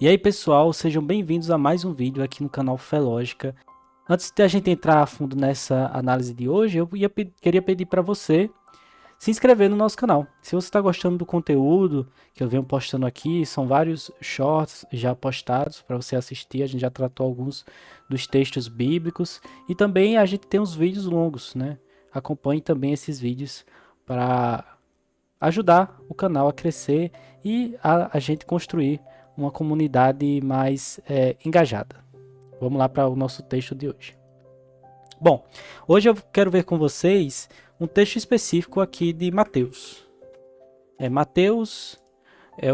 E aí pessoal, sejam bem-vindos a mais um vídeo aqui no canal Fé Lógica. Antes de a gente entrar a fundo nessa análise de hoje, queria pedir para você se inscrever no nosso canal. Se você está gostando do conteúdo que eu venho postando aqui, são vários shorts já postados para você assistir. A gente já tratou alguns dos textos bíblicos e também a gente tem uns vídeos longos, né? Acompanhe também esses vídeos para ajudar o canal a crescer e a gente construir uma comunidade mais engajada. Vamos lá para o nosso texto de hoje. Bom, hoje eu quero ver com vocês um texto específico aqui de Mateus. Mateus,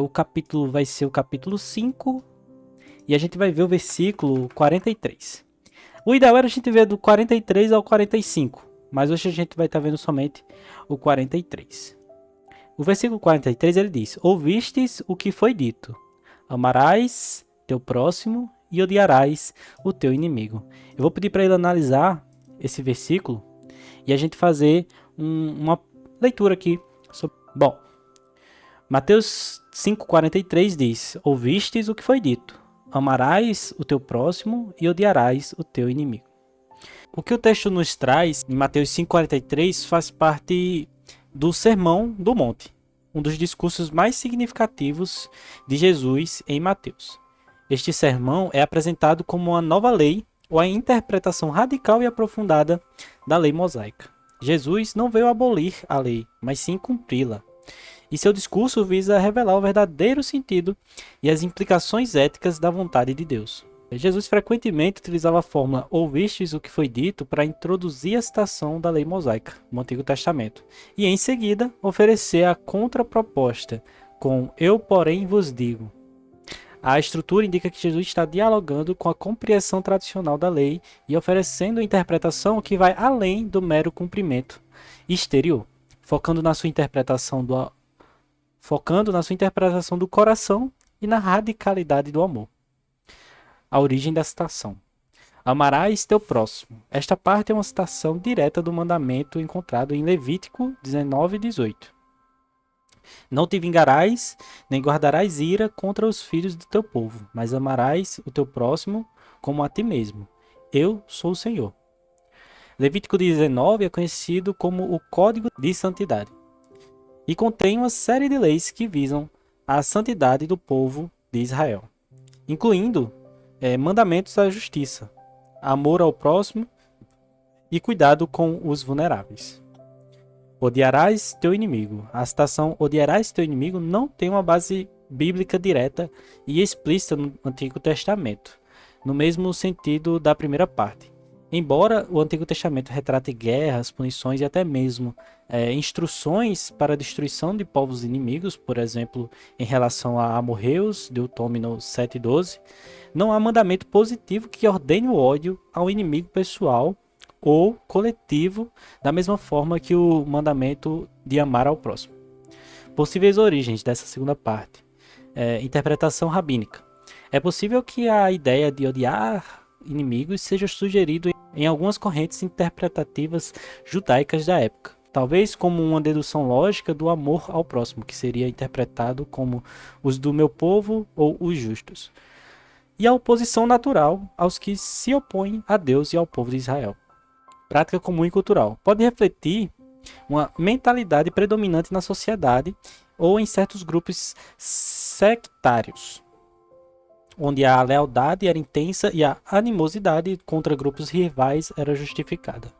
o capítulo vai ser o capítulo 5 e a gente vai ver o versículo 43. O ideal era a gente ver do 43 ao 45, mas hoje a gente vai estar vendo somente o 43. O versículo 43 ele diz: Ouvistes o que foi dito, amarás teu próximo e odiarás o teu inimigo. Eu vou pedir para ele analisar esse versículo e a gente fazer uma leitura aqui. Bom, Mateus 5,43 diz: Ouvistes o que foi dito, amarás o teu próximo e odiarás o teu inimigo. O que o texto nos traz em Mateus 5,43 faz parte do Sermão do Monte, um dos discursos mais significativos de Jesus em Mateus. Este sermão é apresentado como uma nova lei ou a interpretação radical e aprofundada da lei mosaica. Jesus não veio abolir a lei, mas sim cumpri-la. E seu discurso visa revelar o verdadeiro sentido e as implicações éticas da vontade de Deus. Jesus frequentemente utilizava a fórmula ouvistes o que foi dito para introduzir a citação da lei mosaica no Antigo Testamento e em seguida oferecer a contraproposta com eu porém vos digo. A estrutura indica que Jesus está dialogando com a compreensão tradicional da lei e oferecendo uma interpretação que vai além do mero cumprimento exterior, focando na sua interpretação do coração e na radicalidade do amor. A origem da citação. Amarás teu próximo. Esta parte é uma citação direta do mandamento encontrado em Levítico 19:18. Não te vingarás, nem guardarás ira contra os filhos do teu povo, mas amarás o teu próximo como a ti mesmo. Eu sou o Senhor. Levítico 19 é conhecido como o Código de Santidade e contém uma série de leis que visam a santidade do povo de Israel, incluindo mandamentos à justiça, amor ao próximo e cuidado com os vulneráveis. Odiarás teu inimigo. A citação odiarás teu inimigo não tem uma base bíblica direta e explícita no Antigo Testamento, no mesmo sentido da primeira parte. Embora o Antigo Testamento retrate guerras, punições e até mesmo instruções para a destruição de povos inimigos, por exemplo, em relação a amorreus, Deuteronômio 7:12, não há mandamento positivo que ordene o ódio ao inimigo pessoal ou coletivo, da mesma forma que o mandamento de amar ao próximo. Possíveis origens dessa segunda parte. Interpretação rabínica. É possível que a ideia de odiar inimigos seja sugerido em algumas correntes interpretativas judaicas da época, talvez como uma dedução lógica do amor ao próximo, que seria interpretado como os do meu povo ou os justos, e a oposição natural aos que se opõem a Deus e ao povo de Israel. Prática comum e cultural. Pode refletir uma mentalidade predominante na sociedade ou em certos grupos sectários, onde a lealdade era intensa e a animosidade contra grupos rivais era justificada.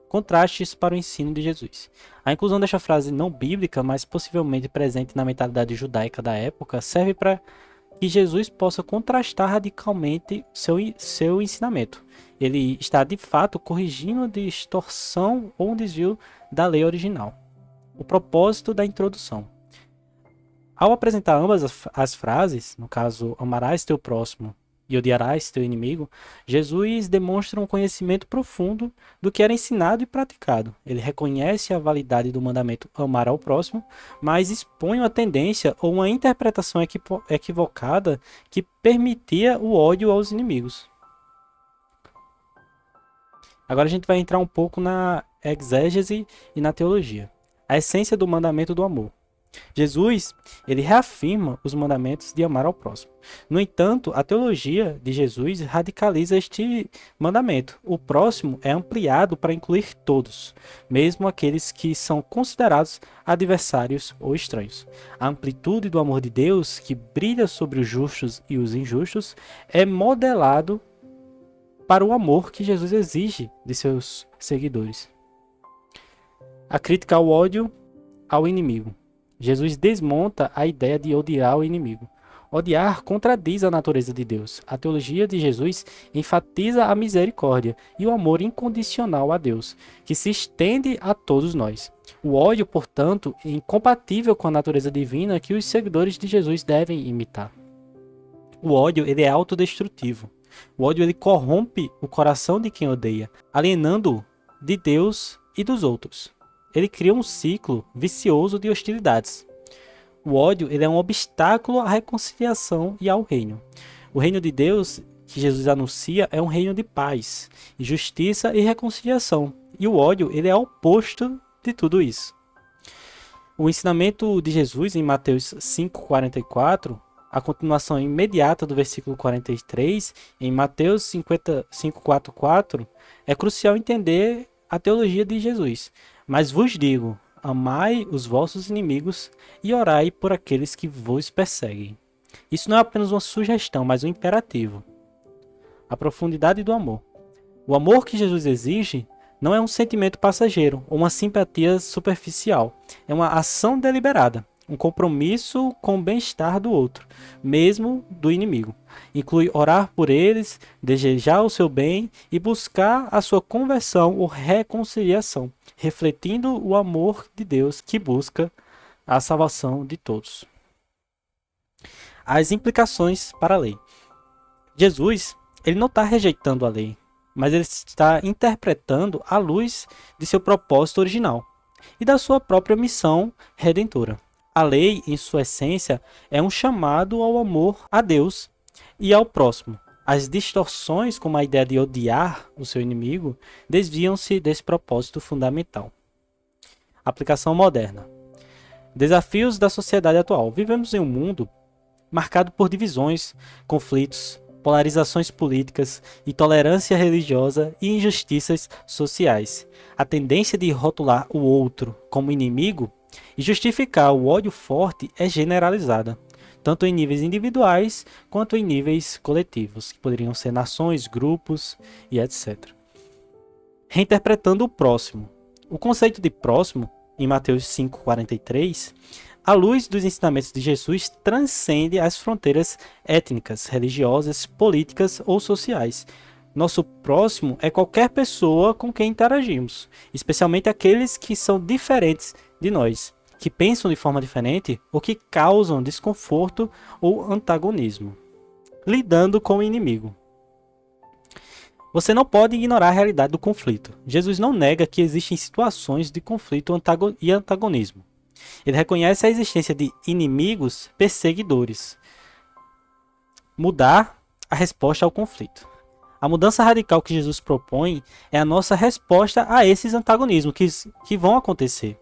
Contrastes para o ensino de Jesus. A inclusão desta frase não bíblica, mas possivelmente presente na mentalidade judaica da época, serve para que Jesus possa contrastar radicalmente seu ensinamento. Ele está, de fato, corrigindo a distorção ou um desvio da lei original. O propósito da introdução. Ao apresentar ambas as frases, no caso, amarás teu próximo e odiarás teu inimigo, Jesus demonstra um conhecimento profundo do que era ensinado e praticado. Ele reconhece a validade do mandamento amar ao próximo, mas expõe uma tendência ou uma interpretação equivocada que permitia o ódio aos inimigos. Agora a gente vai entrar um pouco na exégese e na teologia. A essência do mandamento do amor. Jesus, ele reafirma os mandamentos de amar ao próximo. No entanto, a teologia de Jesus radicaliza este mandamento. O próximo é ampliado para incluir todos, mesmo aqueles que são considerados adversários ou estranhos. A amplitude do amor de Deus, que brilha sobre os justos e os injustos, é modelado para o amor que Jesus exige de seus seguidores. A crítica ao ódio ao inimigo. Jesus desmonta a ideia de odiar o inimigo. Odiar contradiz a natureza de Deus. A teologia de Jesus enfatiza a misericórdia e o amor incondicional a Deus, que se estende a todos nós. O ódio, portanto, é incompatível com a natureza divina que os seguidores de Jesus devem imitar. O ódio, ele é autodestrutivo. O ódio, ele corrompe o coração de quem odeia, alienando-o de Deus e dos outros. Ele cria um ciclo vicioso de hostilidades. O ódio, ele é um obstáculo à reconciliação e ao reino. O reino de Deus que Jesus anuncia é um reino de paz, justiça e reconciliação. E o ódio, ele é o oposto de tudo isso. O ensinamento de Jesus em Mateus 5,44, a continuação imediata do versículo 43, em Mateus 5,44, é crucial entender a teologia de Jesus. Mas vos digo, amai os vossos inimigos e orai por aqueles que vos perseguem. Isso não é apenas uma sugestão, mas um imperativo. A profundidade do amor. O amor que Jesus exige não é um sentimento passageiro ou uma simpatia superficial. É uma ação deliberada, um compromisso com o bem-estar do outro, mesmo do inimigo. Inclui orar por eles, desejar o seu bem e buscar a sua conversão ou reconciliação, refletindo o amor de Deus que busca a salvação de todos. As implicações para a lei. Jesus, ele não está rejeitando a lei, mas ele está interpretando à luz de seu propósito original e da sua própria missão redentora. A lei, em sua essência, é um chamado ao amor a Deus e ao próximo. As distorções, como a ideia de odiar o seu inimigo, desviam-se desse propósito fundamental. Aplicação moderna. Desafios da sociedade atual. Vivemos em um mundo marcado por divisões, conflitos, polarizações políticas, intolerância religiosa e injustiças sociais. A tendência de rotular o outro como inimigo e justificar o ódio forte é generalizada, tanto em níveis individuais quanto em níveis coletivos, que poderiam ser nações, grupos e etc. Reinterpretando o próximo. O conceito de próximo, em Mateus 5,43, à luz dos ensinamentos de Jesus, transcende as fronteiras étnicas, religiosas, políticas ou sociais. Nosso próximo é qualquer pessoa com quem interagimos, especialmente aqueles que são diferentes de nós, que pensam de forma diferente ou que causam desconforto ou antagonismo. Lidando com o inimigo. Você não pode ignorar a realidade do conflito. Jesus não nega que existem situações de conflito e antagonismo. Ele reconhece a existência de inimigos perseguidores. Mudar a resposta ao conflito. A mudança radical que Jesus propõe é a nossa resposta a esses antagonismos que vão acontecer.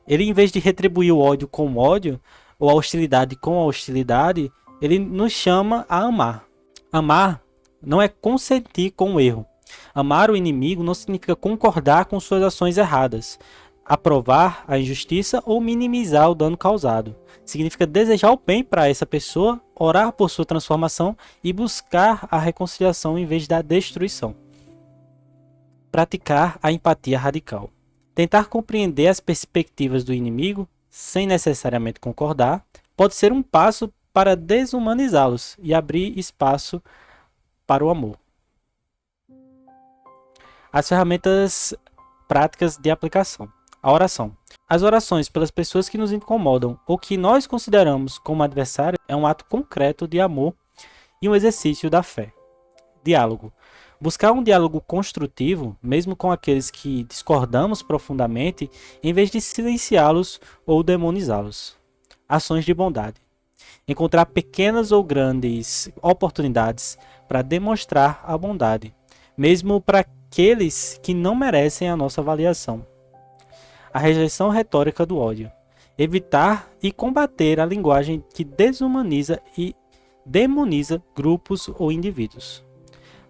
Ele, em vez de retribuir o ódio com o ódio, ou a hostilidade com a hostilidade, ele nos chama a amar. Amar não é consentir com o erro. Amar o inimigo não significa concordar com suas ações erradas, aprovar a injustiça ou minimizar o dano causado. Significa desejar o bem para essa pessoa, orar por sua transformação e buscar a reconciliação em vez da destruição. Praticar a empatia radical. Tentar compreender as perspectivas do inimigo, sem necessariamente concordar, pode ser um passo para desumanizá-los e abrir espaço para o amor. As ferramentas práticas de aplicação. A oração. As orações pelas pessoas que nos incomodam ou que nós consideramos como adversários é um ato concreto de amor e um exercício da fé. Diálogo. Buscar um diálogo construtivo, mesmo com aqueles que discordamos profundamente, em vez de silenciá-los ou demonizá-los. Ações de bondade. Encontrar pequenas ou grandes oportunidades para demonstrar a bondade, mesmo para aqueles que não merecem a nossa avaliação. A rejeição retórica do ódio. evitar e combater a linguagem que desumaniza e demoniza grupos ou indivíduos.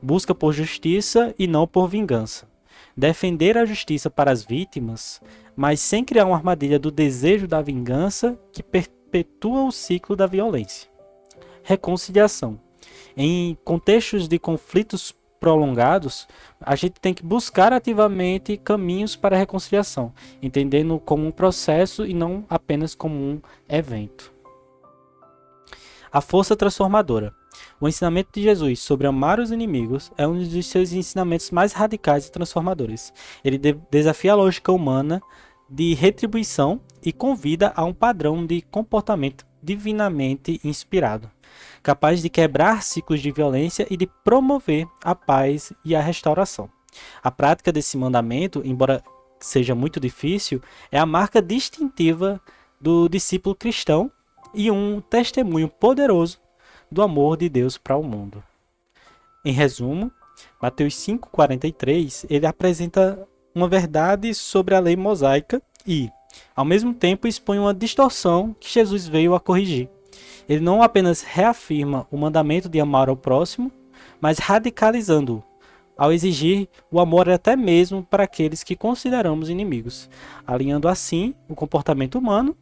Busca por justiça e não por vingança. Defender a justiça para as vítimas, mas sem criar uma armadilha do desejo da vingança que perpetua o ciclo da violência. Reconciliação. Em contextos de conflitos prolongados, a gente tem que buscar ativamente caminhos para a reconciliação, entendendo como um processo e não apenas como um evento. A força transformadora. O ensinamento de Jesus sobre amar os inimigos é um dos seus ensinamentos mais radicais e transformadores. Ele desafia a lógica humana de retribuição e convida a um padrão de comportamento divinamente inspirado, capaz de quebrar ciclos de violência e de promover a paz e a restauração. A prática desse mandamento, embora seja muito difícil, é a marca distintiva do discípulo cristão e um testemunho poderoso do amor de Deus para o mundo. Em resumo, Mateus 5,43, ele apresenta uma verdade sobre a lei mosaica e, ao mesmo tempo, expõe uma distorção que Jesus veio a corrigir. Ele não apenas reafirma o mandamento de amar ao próximo, mas radicalizando-o, ao exigir o amor até mesmo para aqueles que consideramos inimigos, alinhando assim o comportamento humano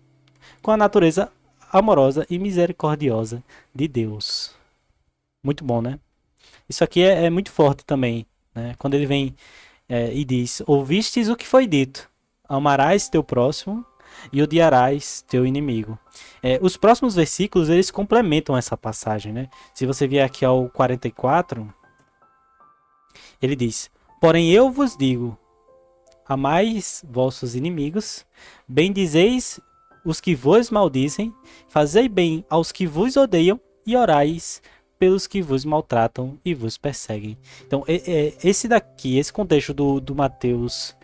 com a natureza amorosa e misericordiosa de Deus. Muito bom, né? Isso aqui é muito forte também, né? Quando ele vem e diz: ouvistes o que foi dito, amarás teu próximo e odiarás teu inimigo. Os próximos versículos, eles complementam essa passagem, né? Se você vier aqui ao 44, ele diz: porém eu vos digo, amais vossos inimigos, bendizeis os que vos maldizem, fazei bem aos que vos odeiam e orais pelos que vos maltratam e vos perseguem. Então, esse contexto do Mateus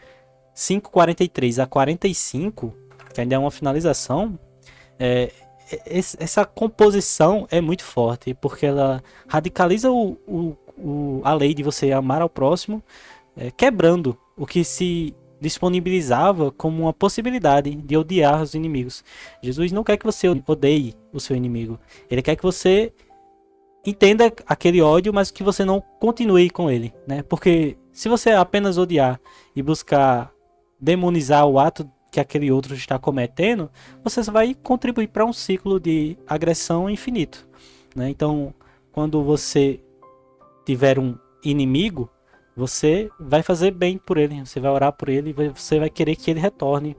5:43 a 45, que ainda é uma finalização, essa composição é muito forte, porque ela radicaliza a lei de você amar ao próximo, quebrando o que se disponibilizava como uma possibilidade de odiar os inimigos. Jesus não quer que você odeie o seu inimigo. Ele quer que você entenda aquele ódio, mas que você não continue com ele, né? Porque se você apenas odiar e buscar demonizar o ato que aquele outro está cometendo, você vai contribuir para um ciclo de agressão infinito, né? Então, quando você tiver um inimigo, você vai fazer bem por ele, você vai orar por ele, você vai querer que ele retorne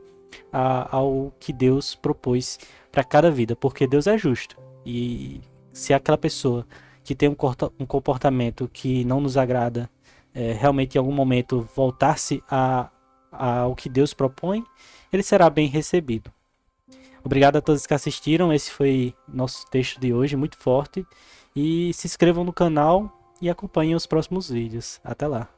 ao que Deus propôs para cada vida, porque Deus é justo. E se aquela pessoa que tem um comportamento que não nos agrada, realmente em algum momento voltar-se ao que Deus propõe, ele será bem recebido. Obrigado a todos que assistiram, esse foi nosso texto de hoje, muito forte. E se inscrevam no canal e acompanhem os próximos vídeos. Até lá!